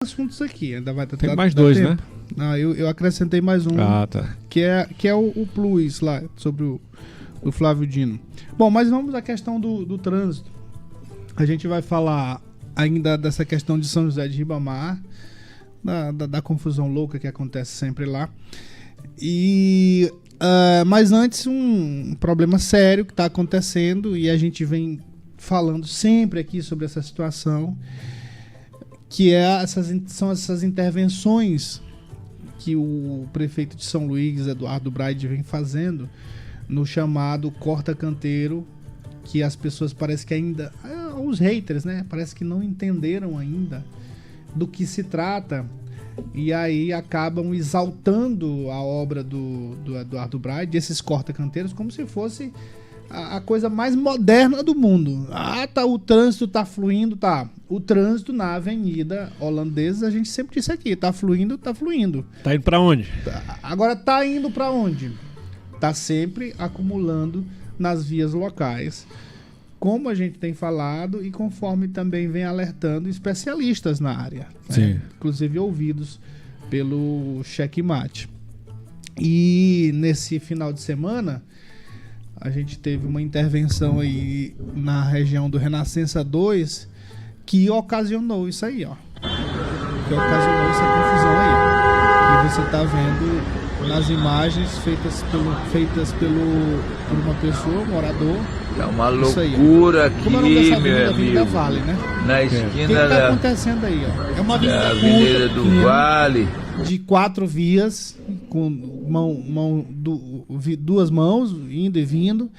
assuntos aqui. Ainda vai Tem mais dois, tempo, né? Não, eu acrescentei mais um. Tá. Que é o Plus lá, sobre o Flávio Dino. Bom, mas vamos à questão do trânsito. A gente vai falar ainda dessa questão de São José de Ribamar, da confusão louca que acontece sempre lá. Mas antes, um problema sério que está acontecendo, e a gente vem falando sempre aqui sobre essa situação, que são essas intervenções que o prefeito de São Luís, Eduardo Braide, vem fazendo no chamado corta-canteiro, que as pessoas parece que ainda, os haters, né, parece que não entenderam ainda do que se trata, e aí acabam exaltando a obra do Eduardo Braide, esses corta-canteiros, como se fosse a coisa mais moderna do mundo. O trânsito tá fluindo, tá. O trânsito na Avenida Holandesa, a gente sempre disse aqui, tá fluindo, tá fluindo. Tá indo pra onde? Agora tá indo pra onde? Tá sempre acumulando nas vias locais, como a gente tem falado e conforme também vem alertando especialistas na área, né? Inclusive ouvidos pelo Checkmate. E nesse final de semana a gente teve uma intervenção aí na região do Renascença 2 que ocasionou isso aí, ó. Que ocasionou essa confusão aí. Que você tá vendo nas imagens feitas por uma pessoa, um morador. É uma loucura aqui, como é o nome dessa meu Avenida amigo. Vale, né? Na O que esquina tá acontecendo aí, ó? É uma avenida Avenida do pequena, Vale. de 4 vias, com duas mãos, indo e vindo,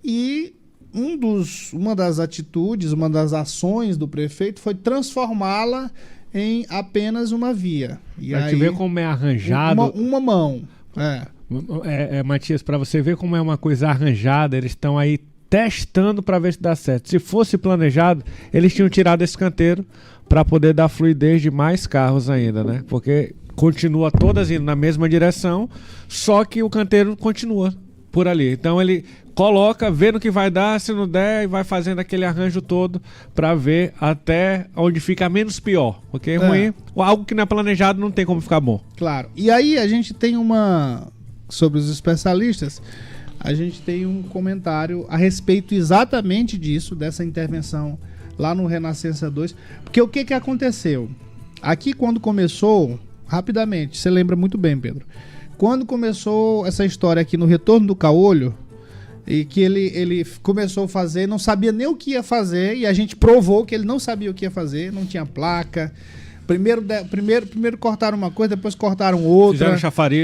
e uma das atitudes, uma das ações do prefeito foi transformá-la em apenas uma via. E pra aí, te ver como é arranjado. Uma mão. Matias, para você ver como é uma coisa arranjada, eles estão aí testando para ver se dá certo. Se fosse planejado, eles tinham tirado esse canteiro para poder dar fluidez de mais carros ainda, né? Porque continua todas indo na mesma direção, só que o canteiro continua por ali. Então ele coloca, vê no que vai dar, se não der, e vai fazendo aquele arranjo todo para ver até onde fica menos pior. Porque ruim, algo que não é planejado não tem como ficar bom. Claro. E aí a gente tem sobre os especialistas, a gente tem um comentário a respeito exatamente disso, dessa intervenção lá no Renascença 2. Porque o que aconteceu? Aqui quando começou, rapidamente, você lembra muito bem, Pedro, quando começou essa história aqui no Retorno do Caolho, e que ele começou a fazer, não sabia nem o que ia fazer, e a gente provou que ele não sabia o que ia fazer, não tinha placa. Primeiro cortaram uma coisa, depois cortaram outra.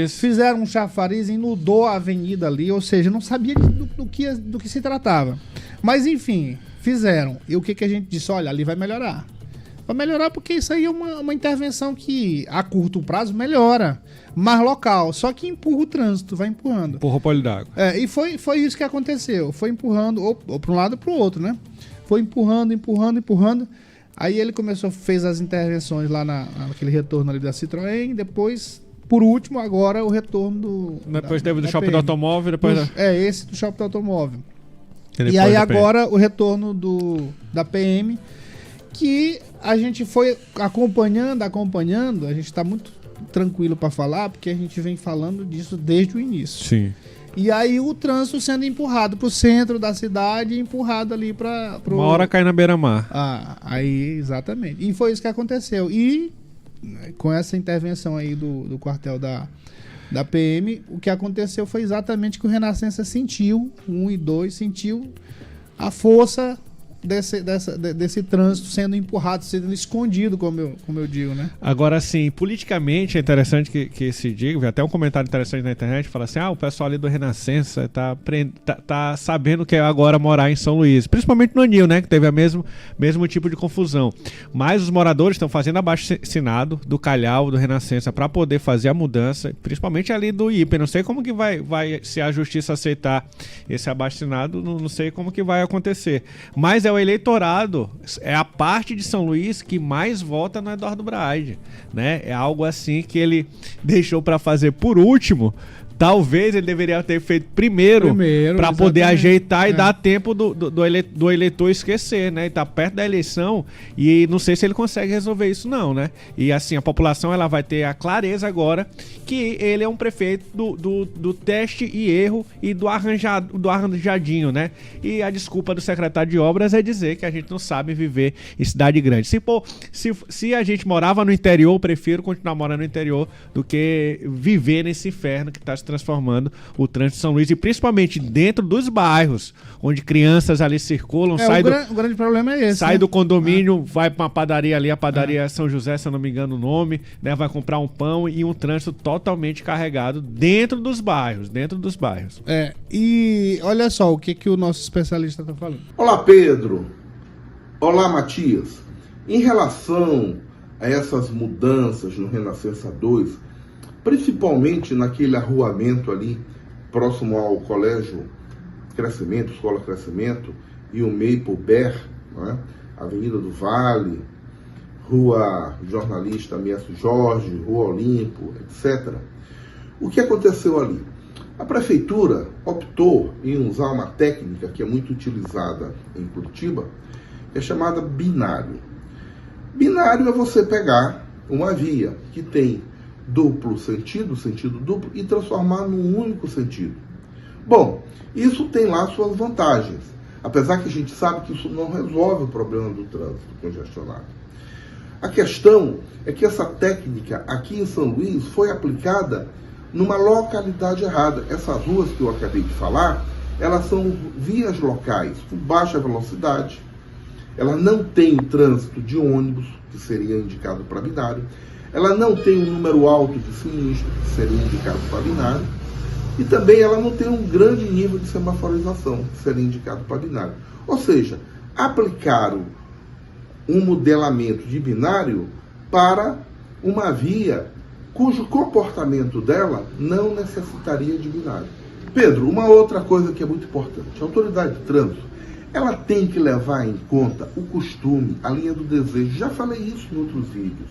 Fizeram um chafariz, inundou a avenida ali, ou seja, não sabia do que se tratava. Mas enfim, fizeram. E o que a gente disse? Olha, ali vai melhorar. Vai melhorar porque isso aí é uma intervenção que a curto prazo melhora, mas local, só que empurra o trânsito, vai empurrando. Empurra o polho d'água. E foi isso que aconteceu, foi empurrando, ou para um lado ou para o outro, né? Foi empurrando. Aí ele fez as intervenções lá naquele retorno ali da Citroën, depois, por último, agora o retorno Depois teve do Shopping do Automóvel, depois... esse do Shopping do Automóvel. E aí agora o retorno da PM, que a gente foi acompanhando, a gente está muito tranquilo para falar, porque a gente vem falando disso desde o início. Sim. E aí o trânsito sendo empurrado pro centro da cidade e empurrado ali para uma hora cai na beira-mar. Aí, exatamente. E foi isso que aconteceu. E com essa intervenção aí do quartel da PM, o que aconteceu foi exatamente que o Renascença sentiu, 1 e 2, sentiu a força desse trânsito sendo empurrado, sendo escondido, como eu digo, né? Agora, sim, politicamente é interessante que se diga, vi até um comentário interessante na internet, fala assim, o pessoal ali do Renascença tá sabendo que é agora morar em São Luís, principalmente no Anil, né, que teve mesmo tipo de confusão. Mas os moradores estão fazendo abaixo-assinado do Calhau, do Renascença, para poder fazer a mudança, principalmente ali do IPE. Não sei como que vai se a justiça aceitar esse abaixo-assinado, não sei como que vai acontecer. Mas é o eleitorado, é a parte de São Luís que mais vota no Eduardo Braide, né? É algo assim que ele deixou para fazer por último, Talvez ele deveria ter feito primeiro para poder ajeitar e dar tempo do eleitor esquecer, né? E tá perto da eleição e não sei se ele consegue resolver isso não, né? E assim, a população ela vai ter a clareza agora que ele é um prefeito do teste e erro e do arranjadinho, né? E a desculpa do secretário de obras é dizer que a gente não sabe viver em cidade grande. Se a gente morava no interior, eu prefiro continuar morando no interior do que viver nesse inferno que está se transformando o trânsito de São Luís, e principalmente dentro dos bairros, onde crianças ali circulam, o grande problema é esse. Sai do condomínio, vai para uma padaria ali, a padaria São José, se eu não me engano o nome, né, vai comprar um pão e um trânsito totalmente carregado dentro dos bairros. E olha só o que o nosso especialista está falando. Olá, Pedro. Olá, Matias. Em relação a essas mudanças no Renascença 2, principalmente naquele arruamento ali, próximo ao Colégio Crescimento, Escola Crescimento, e o Maple Bear, né? Avenida do Vale, Rua Jornalista Mestre Jorge, Rua Olimpo, etc. O que aconteceu ali? A prefeitura optou em usar uma técnica que é muito utilizada em Curitiba, que é chamada binário. Binário é você pegar uma via que tem duplo sentido duplo, e transformar num único sentido. Bom, isso tem lá suas vantagens, apesar que a gente sabe que isso não resolve o problema do trânsito congestionado. A questão é que essa técnica aqui em São Luís foi aplicada numa localidade errada. Essas ruas que eu acabei de falar, elas são vias locais com baixa velocidade, ela não tem o trânsito de ônibus, que seria indicado para binário, ela não tem um número alto de sinistro, que seria indicado para binário, e também ela não tem um grande nível de semaforização, que seria indicado para binário. Ou seja, aplicaram um modelamento de binário para uma via cujo comportamento dela não necessitaria de binário. Pedro, uma outra coisa que é muito importante, a autoridade de trânsito, ela tem que levar em conta o costume, a linha do desejo. Já falei isso em outros vídeos.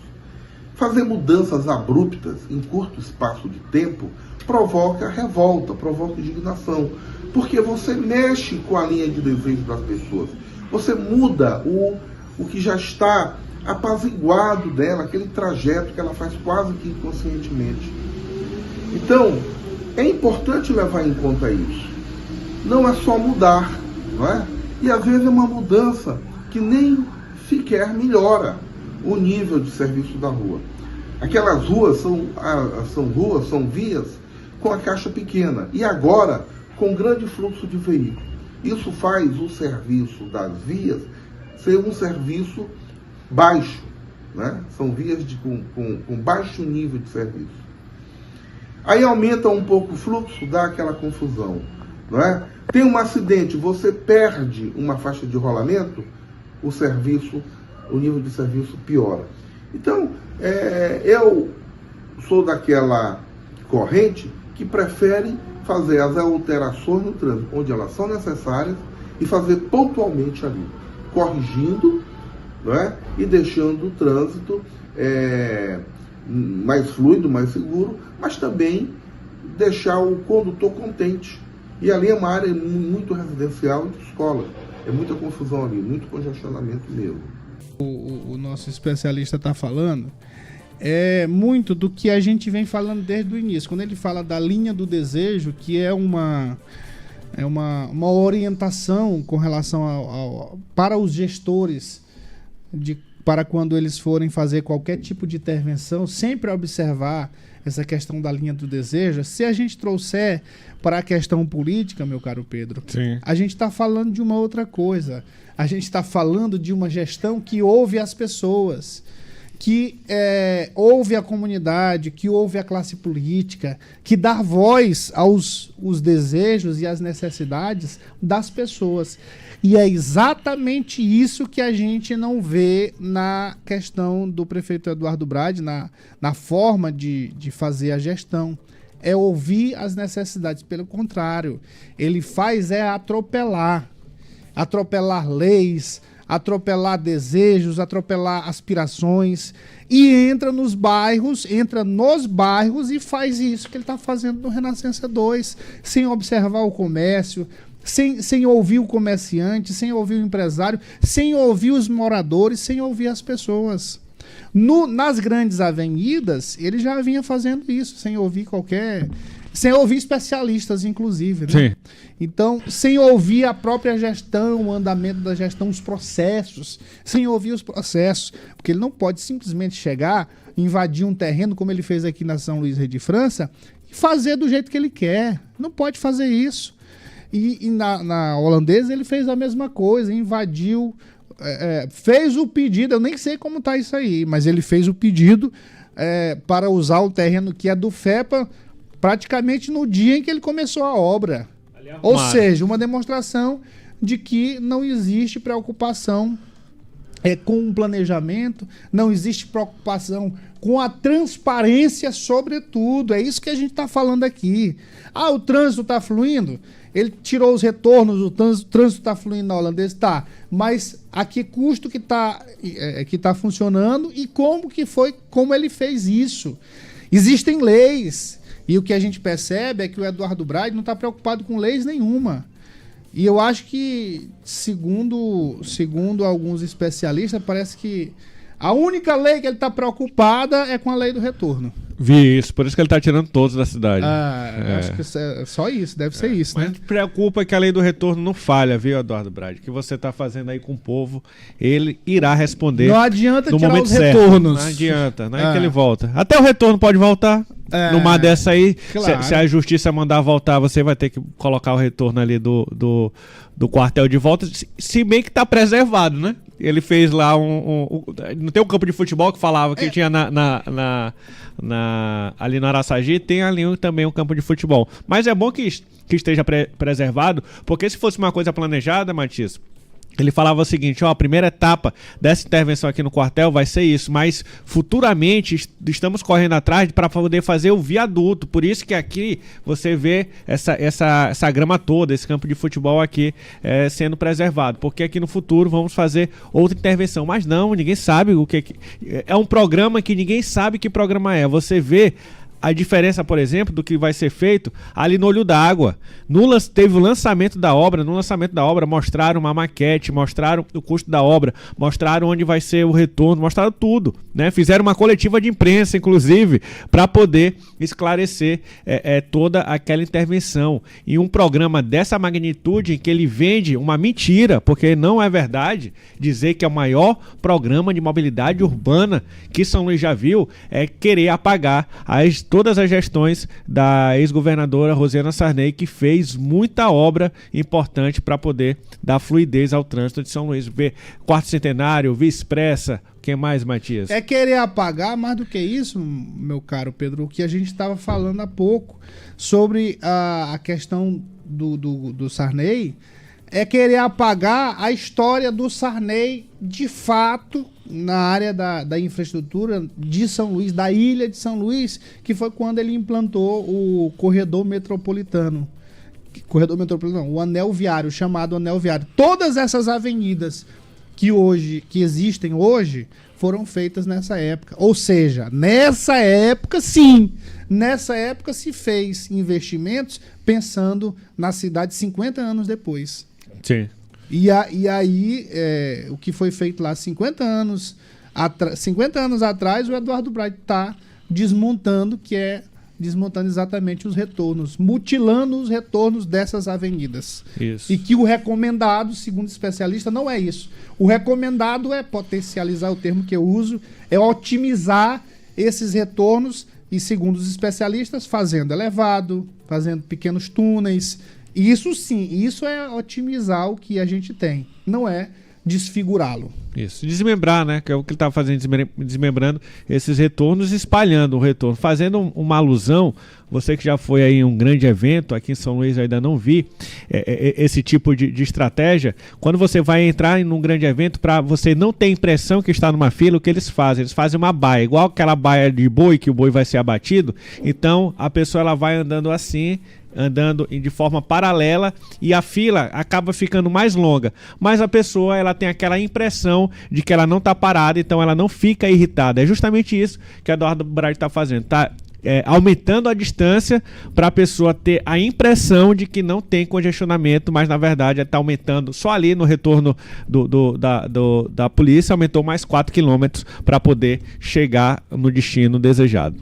Fazer mudanças abruptas em curto espaço de tempo provoca revolta, provoca indignação, porque você mexe com a linha de desejo das pessoas. Você muda o que já está apaziguado dela, aquele trajeto que ela faz quase que inconscientemente. Então, é importante levar em conta isso. Não é só mudar, não é? E às vezes é uma mudança que nem sequer melhora o nível de serviço da rua. Aquelas ruas são vias com a caixa pequena e agora com grande fluxo de veículos. Isso faz o serviço das vias ser um serviço baixo, né? São vias com baixo nível de serviço. Aí aumenta um pouco o fluxo, dá aquela confusão, não é? Tem um acidente, você perde uma faixa de rolamento, o nível de serviço piora. Então, eu sou daquela corrente que prefere fazer as alterações no trânsito, onde elas são necessárias, e fazer pontualmente ali, corrigindo, não é? E deixando o trânsito mais fluido, mais seguro, mas também deixar o condutor contente. E ali é uma área muito residencial e de escola. É muita confusão ali, muito congestionamento mesmo. O nosso especialista está falando é muito do que a gente vem falando desde o início. Quando ele fala da linha do desejo, que é uma orientação com relação para os gestores, para quando eles forem fazer qualquer tipo de intervenção, sempre observar essa questão da linha do desejo. Se a gente trouxer para a questão política, meu caro Pedro, sim, a gente está falando de uma outra coisa. A gente está falando de uma gestão que ouve as pessoas, que ouve a comunidade, que ouve a classe política, que dá voz aos desejos e às necessidades das pessoas. E é exatamente isso que a gente não vê na questão do prefeito Eduardo Brade, na forma de fazer a gestão. É ouvir as necessidades. Pelo contrário, ele faz atropelar leis, atropelar desejos, atropelar aspirações, e entra nos bairros e faz isso que ele está fazendo no Renascença 2, sem observar o comércio, sem ouvir o comerciante, sem ouvir o empresário, sem ouvir os moradores, sem ouvir as pessoas. Nas grandes avenidas, ele já vinha fazendo isso, sem ouvir especialistas, inclusive, né? Sim. Então, sem ouvir a própria gestão, o andamento da gestão, os processos, sem ouvir os processos, porque ele não pode simplesmente chegar, invadir um terreno, como ele fez aqui na São Luís, Rei de França, e fazer do jeito que ele quer. Não pode fazer isso. E na holandesa ele fez a mesma coisa, invadiu, fez o pedido, eu nem sei como está isso aí, mas ele fez o pedido para usar o terreno que é do FEPA praticamente no dia em que ele começou a obra. Ou seja, uma demonstração de que não existe preocupação com o planejamento, não existe preocupação com a transparência, sobretudo. É isso que a gente está falando aqui. O trânsito está fluindo? Ele tirou os retornos, o trânsito está fluindo na holandesa? Tá. Mas a que custo que tá funcionando e como ele fez isso? Existem leis. E o que a gente percebe é que o Eduardo Braide não está preocupado com leis nenhuma. E eu acho que, segundo alguns especialistas, parece que a única lei que ele está preocupada é com a lei do retorno. Vi isso, por isso que ele está tirando todos da cidade. Acho que é só isso, deve ser isso, Mas né? preocupa que a lei do retorno não falha, viu, Eduardo Braide? O que você está fazendo aí com o povo, ele irá responder. Não adianta no tirar momento os certo. retornos. Não adianta, não é que ele volta. Até o retorno pode voltar. Numa dessa aí, claro. se a justiça mandar voltar, você vai ter que colocar o retorno ali do quartel de volta, se bem que tá preservado, né? Ele fez lá não tem um campo de futebol que falava que tinha ali no Araçagi, tem ali também um campo de futebol. Mas é bom que esteja preservado, porque se fosse uma coisa planejada, Matias, ele falava o seguinte, a primeira etapa dessa intervenção aqui no quartel vai ser isso, mas futuramente estamos correndo atrás para poder fazer o viaduto, por isso que aqui você vê essa grama toda, esse campo de futebol aqui sendo preservado, porque aqui no futuro vamos fazer outra intervenção, mas não, ninguém sabe o que é um programa que ninguém sabe que programa é, você vê a diferença, por exemplo, do que vai ser feito ali no Olho d'Água. Teve o lançamento da obra, no lançamento da obra mostraram uma maquete, mostraram o custo da obra, mostraram onde vai ser o retorno, mostraram tudo, né? Fizeram uma coletiva de imprensa, inclusive, para poder esclarecer toda aquela intervenção. E um programa dessa magnitude em que ele vende uma mentira, porque não é verdade dizer que é o maior programa de mobilidade urbana que São Luís já viu, é querer apagar todas as gestões da ex-governadora Rosiana Sarney, que fez muita obra importante para poder dar fluidez ao trânsito de São Luís. Quarto Centenário, Via Expressa, o que mais, Matias? É querer apagar, mais do que isso, meu caro Pedro, o que a gente estava falando há pouco sobre a questão do Sarney, é querer apagar a história do Sarney de fato na área da infraestrutura de São Luís, da ilha de São Luís, que foi quando ele implantou o corredor metropolitano, o anel viário, chamado anel viário. Todas essas avenidas que existem hoje foram feitas nessa época. Ou seja, nessa época se fez investimentos pensando na cidade 50 anos depois. Sim. E aí, o que foi feito lá 50 anos atrás, o Eduardo Braide está desmontando exatamente os retornos, mutilando os retornos dessas avenidas. Isso. E que o recomendado, segundo especialista, não é isso. O recomendado é potencializar, o termo que eu uso, é otimizar esses retornos e, segundo os especialistas, fazendo elevado, fazendo pequenos túneis. Isso sim, isso é otimizar o que a gente tem, não é desfigurá-lo. Isso, desmembrar, né? Que é o que ele estava fazendo, desmembrando esses retornos, espalhando o retorno, fazendo uma alusão. Você que já foi aí em um grande evento, aqui em São Luís eu ainda não vi esse tipo de estratégia. Quando você vai entrar em um grande evento, para você não ter impressão que está numa fila, o que eles fazem? Eles fazem uma baia, igual aquela baia de boi, que o boi vai ser abatido. Então, a pessoa ela vai andando assim, andando de forma paralela e a fila acaba ficando mais longa. Mas a pessoa ela tem aquela impressão de que ela não está parada, então ela não fica irritada. É justamente isso que a Eduardo Braide está fazendo. Está aumentando a distância para a pessoa ter a impressão de que não tem congestionamento, mas na verdade está aumentando só ali no retorno da polícia, aumentou mais 4 km para poder chegar no destino desejado.